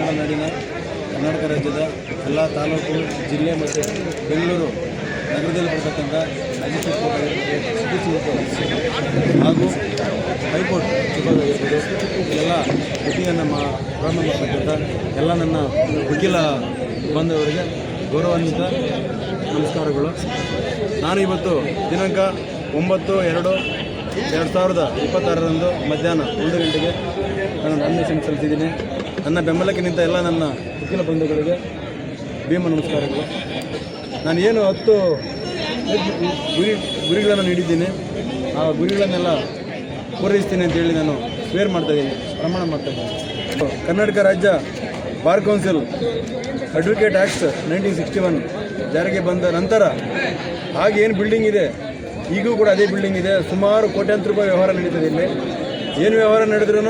ಕನ್ನಡ ನಾಡಿನ ಕರ್ನಾಟಕ ರಾಜ್ಯದ ಎಲ್ಲ ತಾಲೂಕು ಜಿಲ್ಲೆ ಮತ್ತು ಬೆಂಗಳೂರು ನಗರದಲ್ಲಿ ಬರ್ತಕ್ಕಂಥ ಮ್ಯಾಜಿಸ್ಟ್ರೇಟ್ ಕೋರ್ಟ್ ಆಗಿರ್ಬೋದು ಹಾಗೂ ಹೈಕೋರ್ಟ್ ಆಗಿರ್ಬೋದು ಇಲ್ಲೆಲ್ಲ ಮೀಟಿಂಗನ್ನು ಪ್ರಾರಂಭ ಮಾಡ್ತಕ್ಕಂಥ ಎಲ್ಲ ನನ್ನ ವಕೀಲ ಬಾಂಧವರಿಗೆ ಗೌರವಾನ್ವಿತ ನಮಸ್ಕಾರಗಳು. ನಾನು ಇವತ್ತು ದಿನಾಂಕ 9/2/2026 ಮಧ್ಯಾಹ್ನ 1 ಗಂಟೆಗೆ ನಾನು ನಾಮಿನೇಷನ್ ಸಲ್ಲಿಸಿದ್ದೀನಿ. ನನ್ನ ಬೆಂಬಲಕ್ಕೆ ನಿಂತ ಎಲ್ಲ ನನ್ನ ವಕೀಲ ಬಂಧುಗಳಿಗೆ ಭೀಮ ನಮಸ್ಕಾರಗಳು. ನಾನು ಏನು 10 ಗುರಿಗಳನ್ನು ನೀಡಿದ್ದೀನಿ, ಆ ಗುರಿಗಳನ್ನೆಲ್ಲ ಪೂರೈಸ್ತೀನಿ ಅಂತೇಳಿ ನಾನು ಸ್ವೇರ್ ಮಾಡ್ತಾಯಿದ್ದೀನಿ, ಪ್ರಮಾಣ ಮಾಡ್ತಾಯಿದ್ದೀನಿ. ಕರ್ನಾಟಕ ರಾಜ್ಯ ಬಾರ್ ಕೌನ್ಸಿಲ್ ಅಡ್ವೊಕೇಟ್ ಆ್ಯಕ್ಟ್ 1961 ಜಾರಿಗೆ ಬಂದ ನಂತರ ಹಾಗೇನು ಬಿಲ್ಡಿಂಗ್ ಇದೆ, ಈಗೂ ಕೂಡ ಅದೇ ಬಿಲ್ಡಿಂಗ್ ಇದೆ. ಸುಮಾರು ಕೋಟ್ಯಾಂತರ ರೂಪಾಯಿ ವ್ಯವಹಾರ ನಡೀತದೆ. ಇಲ್ಲಿ ಏನು ವ್ಯವಹಾರ ನಡೆದ್ರೂ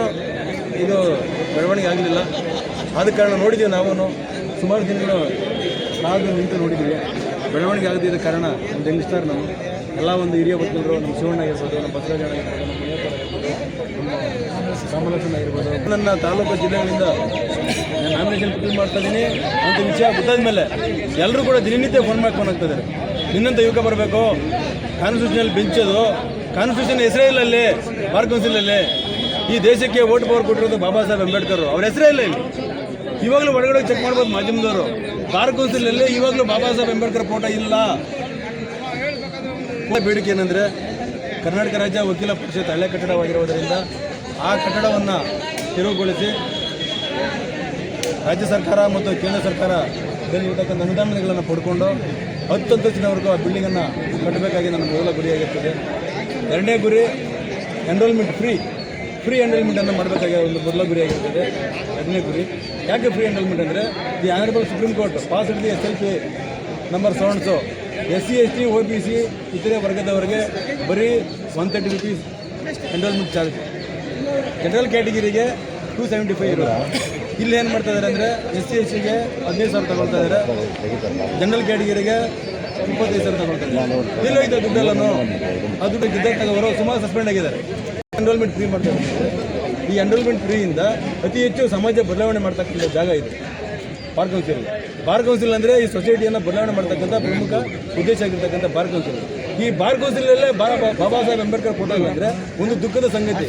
ಇದು ಬೆಳವಣಿಗೆ ಆಗಲಿಲ್ಲ. ಆದ ಕಾರಣ ನೋಡಿದ್ದೀವಿ, ನಾವು ಸುಮಾರು ದಿನಗಳು ಕಾದು ನಿಂತು ನೋಡಿದ್ದೀವಿ, ಬೆಳವಣಿಗೆ ಆಗದಿದ್ದ ಕಾರಣ ನಮ್ಮ ಯಂಗ್ಸ್ಟರ್ ನಮ್ಮ ಎಲ್ಲ ಒಂದು ಹಿರಿಯ ವಕೀಲರು, ನಮ್ಮ ಶಿವಣ್ಣ ಆಗಿರ್ಬೋದು, ನಮ್ಮ ಬಸವರಾಜ ಆಗಿರ್ಬೋದು, ನಮ್ಮ ಮುನಿಯಪ್ಪರ್ ಆಗಿರ್ಬೋದು, ನಮ್ಮ ರಾಮಲಕ್ಷ್ಮಣ ಆಗಿರ್ಬೋದು, ನನ್ನ ತಾಲೂಕು ಜಿಲ್ಲೆಗಳಿಂದ ನಾನು ನಾಮಿನೇಷನ್ ಫಿಲ್ ಮಾಡ್ತಾಯಿದ್ದೀನಿ ಅಂತ ವಿಷಯ ಗೊತ್ತಾದ ಮೇಲೆ ಎಲ್ಲರೂ ಕೂಡ ದಿನನಿತ್ಯ ಫೋನ್ ಆಗ್ತಿದ್ದಾರೆ. ನಿನ್ನಂತ ಯುವಕ ಬರಬೇಕು, ಕಾನ್ಸ್ಟಿಟ್ಯೂಷನಲ್ಲಿ ಬೆಂಚದು, ಕಾನ್ಸ್ಟಿಟ್ಯೂಷನ್ ಹೆಸರೇ ಇಲ್ಲ ಅಲ್ಲಿ ಬಾರ್ ಕೌನ್ಸಿಲಲ್ಲಿ. ಈ ದೇಶಕ್ಕೆ ವೋಟ್ ಪವರ್ ಕೊಟ್ಟಿರೋದು ಬಾಬಾ ಸಾಹೇಬ್ ಅಂಬೇಡ್ಕರ್, ಅವ್ರ ಹೆಸರೇ ಇಲ್ಲ ಇಲ್ಲಿ. ಇವಾಗಲೂ ಹೊರಗಡೆ ಚೆಕ್ ಮಾಡ್ಬೋದು ಮಾಧ್ಯಮದವರು, ಬಾರ್ ಕೌನ್ಸಿಲಲ್ಲಿ ಇವಾಗಲೂ ಬಾಬಾ ಸಾಹೇಬ್ ಅಂಬೇಡ್ಕರ್ ಫೋಟೋ ಇಲ್ಲ. ಬೇಡಿಕೆ ಏನಂದರೆ, ಕರ್ನಾಟಕ ರಾಜ್ಯ ವಕೀಲ ಪರಿಷತ್ ಹಳೆ ಕಟ್ಟಡವಾಗಿರುವುದರಿಂದ ಆ ಕಟ್ಟಡವನ್ನು ತೆರವುಗೊಳಿಸಿ ರಾಜ್ಯ ಸರ್ಕಾರ ಮತ್ತು ಕೇಂದ್ರ ಸರ್ಕಾರ ಇರತಕ್ಕಂಥ ಅನುದಾನಗಳನ್ನು ಪಡ್ಕೊಂಡು 10 ಅಂತಸ್ತಿನವರೆಗೂ ಆ ಬಿಲ್ಡಿಂಗನ್ನು ಕಟ್ಟಬೇಕಾಗಿ ನನ್ನ ಮೊದಲ ಗುರಿಯಾಗಿರ್ತದೆ. ಎರಡನೇ ಗುರಿ ಎನ್ರೋಲ್ಮೆಂಟ್ ಫ್ರೀ ಎನ್ರೋಲ್ಮೆಂಟನ್ನು ಮಾಡಬೇಕಾಗಿ ಒಂದು ಮೊದಲ ಗುರಿಯಾಗಿರ್ತದೆ. ಎರಡನೇ ಗುರಿ ಯಾಕೆ ಫ್ರೀ ಎನ್ರೋಲ್ಮೆಂಟ್ ಅಂದರೆ, the honourable supreme court pass the SLP number 7 SC ST OBC ಇತರೆ ವರ್ಗದವರಿಗೆ ಬರೀ 130 ರೂಪೀಸ್ ಎನ್ರೋಲ್ಮೆಂಟ್ ಚಾರ್ಜ್. ಜನರಲ್ ಕ್ಯಾಟಗಿರಿಗೆ 275 ಇರೋದು. ಇಲ್ಲಿ ಏನು ಮಾಡ್ತಾ ಇದ್ದಾರೆ ಅಂದರೆ, SC SCಗೆ 15,000 ತಗೊಳ್ತಾ ಇದ್ದಾರೆ, ಜನರಲ್ ಕ್ಯಾಟಗಿರಿಗೆ 25,000 ತಗೊಳ್ತಾ ಇದ್ದಾರೆ. ಎಲ್ಲೋಯ್ತು ದುಡ್ಡೆಲ್ಲನೂ? ಅದು ದುಡ್ಡು ತಗೋರು ಸುಮಾರು ಸಸ್ಪೆಂಡ್ ಆಗಿದ್ದಾರೆ. ಎನ್ರೋಲ್ಮೆಂಟ್ ಫ್ರೀ ಮಾಡ್ತಾ ಇದ್ದಾರೆ. ಈ ಎನ್ರೋಲ್ಮೆಂಟ್ ಫ್ರೀಯಿಂದ ಅತಿ ಹೆಚ್ಚು ಸಮಾಜ ಬದಲಾವಣೆ ಮಾಡ್ತಕ್ಕಂಥ ಜಾಗ ಇದೆ ಬಾರ್ ಕೌನ್ಸಿಲ್. ಬಾರ್ ಕೌನ್ಸಿಲ್ ಅಂದರೆ ಈ ಸೊಸೈಟಿಯನ್ನು ಬದಲಾವಣೆ ಮಾಡ್ತಕ್ಕಂಥ ಪ್ರಮುಖ ಉದ್ದೇಶ ಆಗಿರ್ತಕ್ಕಂಥ ಬಾರ್ ಕೌನ್ಸಿಲ್. ಈ ಬಾರ್ ಕೌನ್ಸಿಲಲ್ಲೇ ಬಾಬಾ ಸಾಹೇಬ್ ಅಂಬೇಡ್ಕರ್ ಫೋಟೋ ಅಂದರೆ ಒಂದು ದುಃಖದ ಸಂಗತಿ.